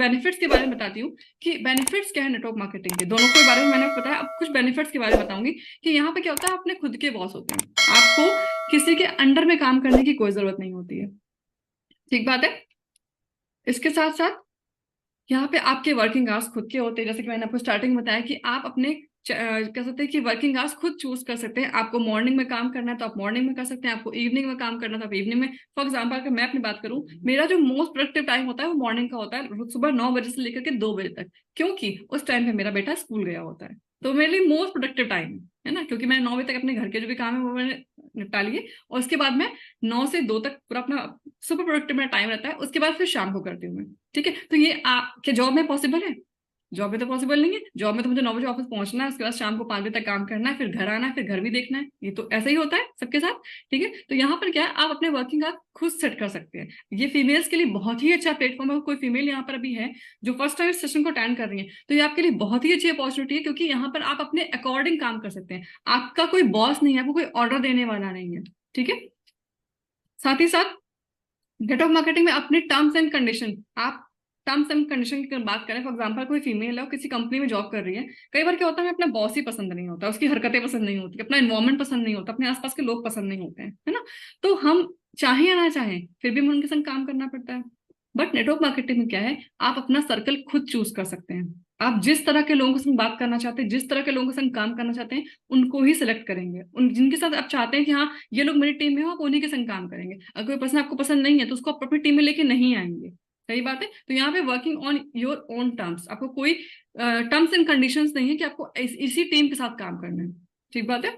Benefits के बारे में बताती हूँ कि बेनिफिट्स क्या है नेटवर्क मार्केटिंग के, दोनों के बारे में मैंने बताया। अब कुछ बेनिफिट्स के बारे में बताऊंगी कि यहाँ पे क्या होता है, अपने खुद के बॉस होते हैं, आपको किसी के अंडर में काम करने की कोई जरूरत नहीं होती है। ठीक बात है। इसके साथ साथ यहाँ पे आपके वर्किंग आवर्स खुद के होते हैं, जैसे कि मैंने आपको स्टार्टिंग में बताया कि आप अपने कह सकते हैं कि वर्किंग आवर्स खुद चूज कर सकते हैं। आपको मॉर्निंग में काम करना है तो आप मॉर्निंग में कर सकते हैं, आपको इवनिंग में काम करना है तो आप इवनिंग में। फॉर एग्जाम्पल अगर मैं अपनी बात करूं, मेरा जो मोस्ट प्रोडक्टिव टाइम होता है वो मॉर्निंग का होता है, सुबह 9 बजे से लेकर के 2 बजे तक, क्योंकि उस टाइम पे मेरा बेटा स्कूल गया होता है। तो मेरे लिए मोस्ट प्रोडक्टिव टाइम है ना, क्योंकि मैंने 9 बजे तक अपने घर के जो भी काम है वो मैंने निपटा लिए, और उसके बाद मैं 9 से 2 तक पूरा अपना सुपर प्रोडक्टिव मेरा टाइम रहता है। उसके बाद फिर शाम को करती हूँ मैं। ठीक है, तो ये क्या जॉब में पॉसिबल है? जॉब में तो पॉसिबल नहीं है। जॉब में तो मुझे 9 बजे ऑफिस पहुंचना है, उसके बाद शाम को 5 बजे तक काम करना है, फिर घर आना है, फिर घर भी देखना है। ये तो ऐसा ही होता है सबके साथ। ठीक है, तो यहाँ पर क्या है, आप अपने वर्किंग आवर खुद सेट कर सकते हैं। ये फीमेल्स के लिए बहुत ही अच्छा प्लेटफॉर्म है। कोई फीमेल यहाँ पर अभी है जो फर्स्ट टाइम इस सेशन को अटेंड कर रही है, तो ये आपके लिए बहुत ही अच्छी अपॉर्चुनिटी है, क्योंकि यहाँ पर आप अपने अकॉर्डिंग काम कर सकते हैं। आपका कोई बॉस नहीं है, आपको कोई ऑर्डर देने वाला नहीं है। ठीक है, साथ ही साथ नेटवर्क मार्केटिंग में अपने टर्म्स एंड कंडीशन, आप टर्म्स एंड कंडीशन की बात करें, फॉर एग्जांपल कोई फीमेल है और किसी कंपनी में जॉब कर रही है, कई बार क्या होता है हमें अपना बॉस ही पसंद नहीं होता, उसकी हरकतें पसंद नहीं होती, अपना इन्वायरमेंट पसंद नहीं होता, अपने आसपास के लोग पसंद नहीं होते हैं, है ना। तो हम चाहें या ना चाहें फिर भी हमें उनके संग काम करना पड़ता है। बट नेटवर्क मार्केटिंग में क्या है, आप अपना सर्कल खुद चूज कर सकते हैं। आप जिस तरह के लोगों के संग बात करना चाहते हैं, जिस तरह के लोगों के संग काम करना चाहते हैं, उनको ही सिलेक्ट करेंगे। उन जिनके साथ आप चाहते हैं कि हाँ ये लोग मेरी टीम में हो, आप उन्हीं के संग काम करेंगे। अगर कोई पर्सन आपको पसंद नहीं है तो उसको आप अपनी टीम में लेके नहीं आएंगे। सही बात है। तो यहाँ पे working on your own terms, आपको कोई टर्म्स एंड कंडीशंस नहीं है कि आपको इसी टीम के साथ काम करना है। ठीक बात है।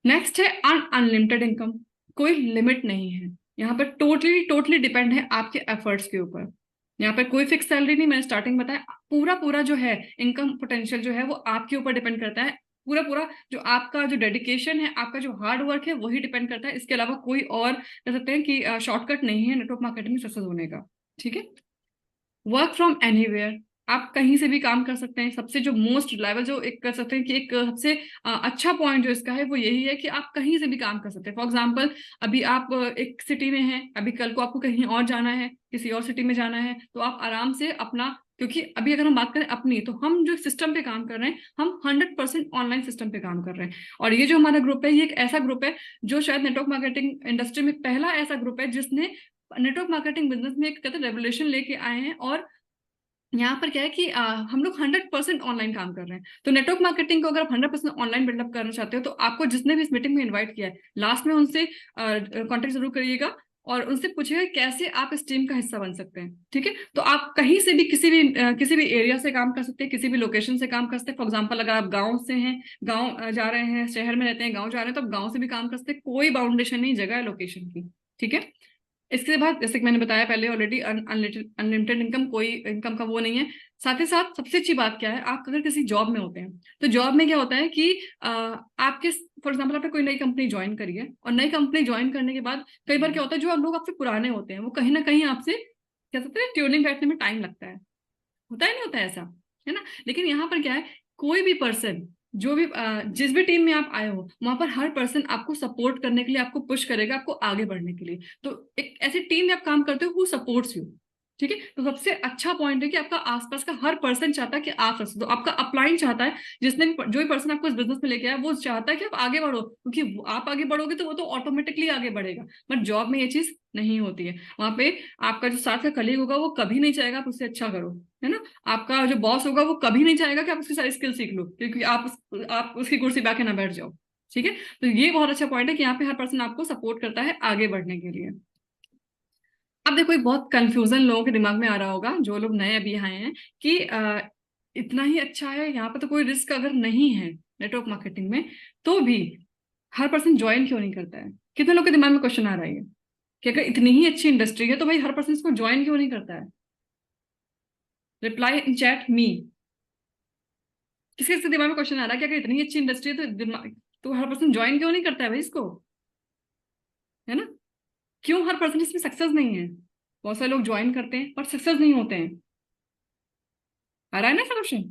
नेक्स्ट है अनलिमिटेड इनकम। कोई लिमिट नहीं है यहाँ पर, टोटली टोटली डिपेंड है आपके एफर्ट्स के ऊपर। यहाँ पर कोई फिक्स सैलरी नहीं, मैंने स्टार्टिंग बताया। पूरा पूरा जो है इनकम पोटेंशियल जो है वो आपके ऊपर डिपेंड करता है। पूरा पूरा जो आपका जो डेडिकेशन है, आपका जो हार्ड वर्क है, वही डिपेंड करता है। इसके अलावा कोई और कह सकते हैं कि शॉर्टकट नहीं है नेटवर्क मार्केटिंग में सक्सेस होने का। ठीक है। वर्क फ्रॉम एनीवेयर, आप कहीं से भी काम कर सकते हैं। सबसे जो मोस्ट रिलायबल जो एक कर सकते हैं कि एक सबसे अच्छा पॉइंट जो इसका है वो यही है कि आप कहीं से भी काम कर सकते हैं। फॉर एग्जांपल अभी आप एक सिटी में हैं, अभी कल को आपको कहीं और जाना है, किसी और सिटी में जाना है, तो आप आराम से अपना, क्योंकि अभी अगर हम बात करें अपनी, तो हम जो सिस्टम पे काम कर रहे हैं, हम 100% ऑनलाइन सिस्टम पे काम कर रहे हैं। और ये जो हमारा ग्रुप है, ये एक ऐसा ग्रुप है जो शायद नेटवर्क मार्केटिंग इंडस्ट्री में पहला ऐसा ग्रुप है जिसने नेटवर्क मार्केटिंग बिजनेस में एक कहते हैं रेवोल्यूशन लेके आए हैं। और यहाँ पर क्या है कि हम लोग 100% ऑनलाइन काम कर रहे हैं। तो नेटवर्क मार्केटिंग को अगर आप 100% ऑनलाइन बिल्डअप करना चाहते हो, तो आपको जिसने भी इस मीटिंग में इनवाइट किया है, लास्ट में उनसे कांटेक्ट जरूर करिएगा और उनसे पूछिएगा कैसे आप इस टीम का हिस्सा बन सकते हैं। ठीक है, तो आप कहीं से भी किसी भी एरिया से काम कर सकते हैं, किसी भी लोकेशन से काम कर सकते हैं। फॉर एग्जाम्पल अगर आप गाँव से हैं, गाँव जा रहे हैं, शहर में रहते हैं, गाँव जा रहे हैं, तो आप गाँव से भी काम कर सकते हैं। कोई बाउंडेशन नहीं जगह है, लोकेशन की। ठीक है। इसके बाद जैसे कि मैंने बताया पहले ऑलरेडी, अनलिमिटेड इनकम, कोई इनकम का वो नहीं है। साथ ही साथ सबसे अच्छी बात क्या है, आप अगर किसी जॉब में होते हैं, तो जॉब में क्या होता है कि आपके, फॉर एग्जाम्पल आपने कोई नई कंपनी ज्वाइन करी है, और नई कंपनी ज्वाइन करने के बाद कई बार क्या होता है, जो लोग आपसे पुराने होते हैं वो कहीं ना कहीं आपसे कह सकते हैं ट्यूनिंग बैठने में टाइम लगता है। होता ही नहीं होता है ऐसा, है ना। लेकिन यहाँ पर क्या है, कोई भी पर्सन, जो भी जिस भी टीम में आप आए हो, वहां पर हर पर्सन आपको सपोर्ट करने के लिए, आपको पुश करेगा, आपको आगे बढ़ने के लिए। तो एक ऐसी टीम में आप काम करते हो हु सपोर्ट्स यू। ठीक है, तो सबसे अच्छा पॉइंट है कि आपका आसपास का हर पर्सन चाहता है कि आप सक्सेस हो। आपका अपलाइन चाहता है, जिसने भी जो भी पर्सन आपको इस बिजनेस में लेके आया, वो चाहता है कि आप आगे बढ़ो, क्योंकि आप आगे बढ़ोगे तो वो तो ऑटोमेटिकली आगे बढ़ेगा। बट जॉब में ये चीज नहीं होती है। वहां पे आपका जो साथ का कलीग होगा वो कभी नहीं चाहेगा आप उससे अच्छा करो, है ना। आपका जो बॉस होगा वो कभी नहीं चाहेगा कि आप उसकी सारी स्किल सीख लो, क्योंकि आप उसकी कुर्सी पे आके ना बैठ जाओ। ठीक है, तो ये बहुत अच्छा पॉइंट है कि यहाँ पे हर पर्सन आपको सपोर्ट करता है आगे बढ़ने के लिए। अब देखो, एक बहुत कंफ्यूजन लोगों के दिमाग में आ रहा होगा, जो लोग नए अभी आए हैं, कि इतना ही अच्छा है यहाँ पे, तो कोई रिस्क अगर नहीं है नेटवर्क मार्केटिंग में, तो भी हर पर्सन ज्वाइन क्यों नहीं करता है। कितने लोग के दिमाग में क्वेश्चन आ रहा है ये, कि अगर इतनी ही अच्छी इंडस्ट्री है तो भाई हर पर्सन इसको ज्वाइन क्यों नहीं करता है। रिप्लाई इन चैट मी। किसी किसी दिमाग में क्वेश्चन आ रहा है कि अगर इतनी अच्छी इंडस्ट्री है तो तो हर पर्सन ज्वाइन क्यों नहीं करता है भाई इसको, है ना। क्यों हर पर्सन इसमें सक्सेस नहीं है। बहुत सारे लोग ज्वाइन करते हैं पर सक्सेस नहीं होते हैं। आ रहा है ना ऐसा क्वेश्चन।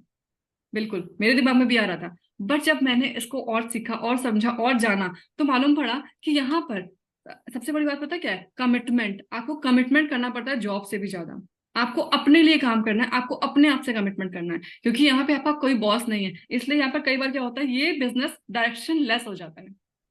बिल्कुल मेरे दिमाग में भी आ रहा था। बट जब मैंने इसको और सीखा और समझा और जाना, तो मालूम पड़ा कि यहाँ पर सबसे बड़ी बात पता है क्या है? कमिटमेंट। आपको कमिटमेंट करना पड़ता है जॉब से भी ज्यादा। आपको अपने लिए काम करना है, आपको अपने आप से कमिटमेंट करना है, क्योंकि यहाँ पे आपका कोई बॉस नहीं है। इसलिए यहाँ पर कई बार क्या होता है, ये बिजनेस डायरेक्शन लेस हो जाता है,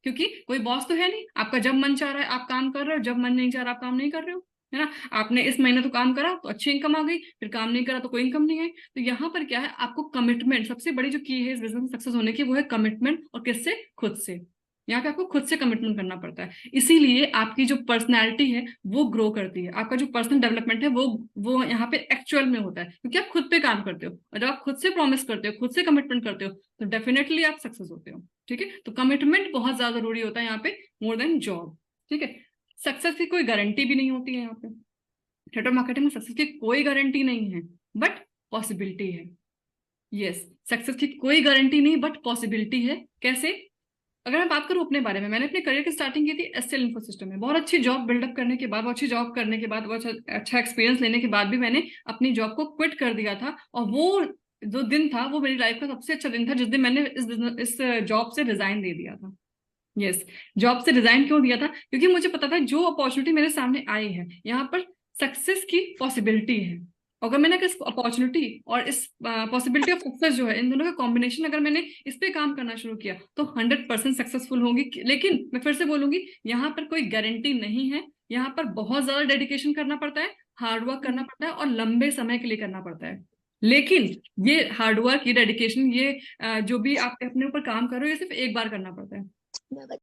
क्योंकि कोई बॉस तो है नहीं। आपका जब मन चाह रहा है आप काम कर रहे हो, जब मन नहीं चाह रहा आप काम नहीं कर रहे हो, है ना। आपने इस महीने तो काम करा तो अच्छी इनकम आ गई, फिर काम नहीं करा तो कोई इनकम नहीं आई। तो यहाँ पर क्या है, आपको कमिटमेंट, सबसे बड़ी जो की है इस बिजनेस में सक्सेस होने की, वो है कमिटमेंट। और किससे? खुद से। यहाँ पे आपको खुद से कमिटमेंट करना पड़ता है। इसीलिए आपकी जो पर्सनैलिटी है वो ग्रो करती है। आपका जो पर्सनल डेवलपमेंट है वो यहाँ पे एक्चुअल में होता है, क्योंकि आप खुद पे काम करते हो। और जब आप खुद से प्रॉमिस करते हो, खुद से कमिटमेंट करते हो, तो डेफिनेटली आप सक्सेस होते हो। ठीक है, तो कमिटमेंट बहुत ज्यादा जरूरी होता है यहाँ पे, मोर देन जॉब। ठीक है। सक्सेस की कोई गारंटी भी नहीं होती है यहाँ पे। नेटवर्क मार्केटिंग में सक्सेस की कोई गारंटी नहीं है, बट पॉसिबिलिटी है। यस, सक्सेस की कोई गारंटी नहीं बट पॉसिबिलिटी है। कैसे? अगर मैं बात करूं अपने बारे में, मैंने अपने करियर की स्टार्टिंग की थी एसटेल इन्फो सिस्टम में। बहुत अच्छी जॉब बिल्डअप करने के बाद, बहुत अच्छी जॉब करने के बाद, बहुत अच्छा एक्सपीरियंस लेने के बाद भी मैंने अपनी जॉब को क्विट कर दिया था। और वो जो दिन था वो मेरी लाइफ का सबसे अच्छा दिन था, जिस दिन मैंने इस जॉब से रिजाइन दे दिया था। यस, जॉब से रिजाइन क्यों दिया था? क्योंकि मुझे पता था जो अपॉर्चुनिटी मेरे सामने आई है, यहाँ पर सक्सेस की पॉसिबिलिटी है। अगर मैंने इस अपॉर्चुनिटी और इस पॉसिबिलिटी ऑफ सक्सेस जो है, इन दोनों का कॉम्बिनेशन, अगर मैंने इस पे काम करना शुरू किया तो 100% सक्सेसफुल होंगी। लेकिन मैं फिर से बोलूंगी, यहाँ पर कोई गारंटी नहीं है। यहाँ पर बहुत ज्यादा डेडिकेशन करना पड़ता है, हार्डवर्क करना पड़ता है, और लंबे समय के लिए करना पड़ता है। लेकिन ये हार्डवर्क, ये डेडिकेशन, ये जो भी आप अपने ऊपर काम कर रहे हो, ये सिर्फ एक बार करना पड़ता है।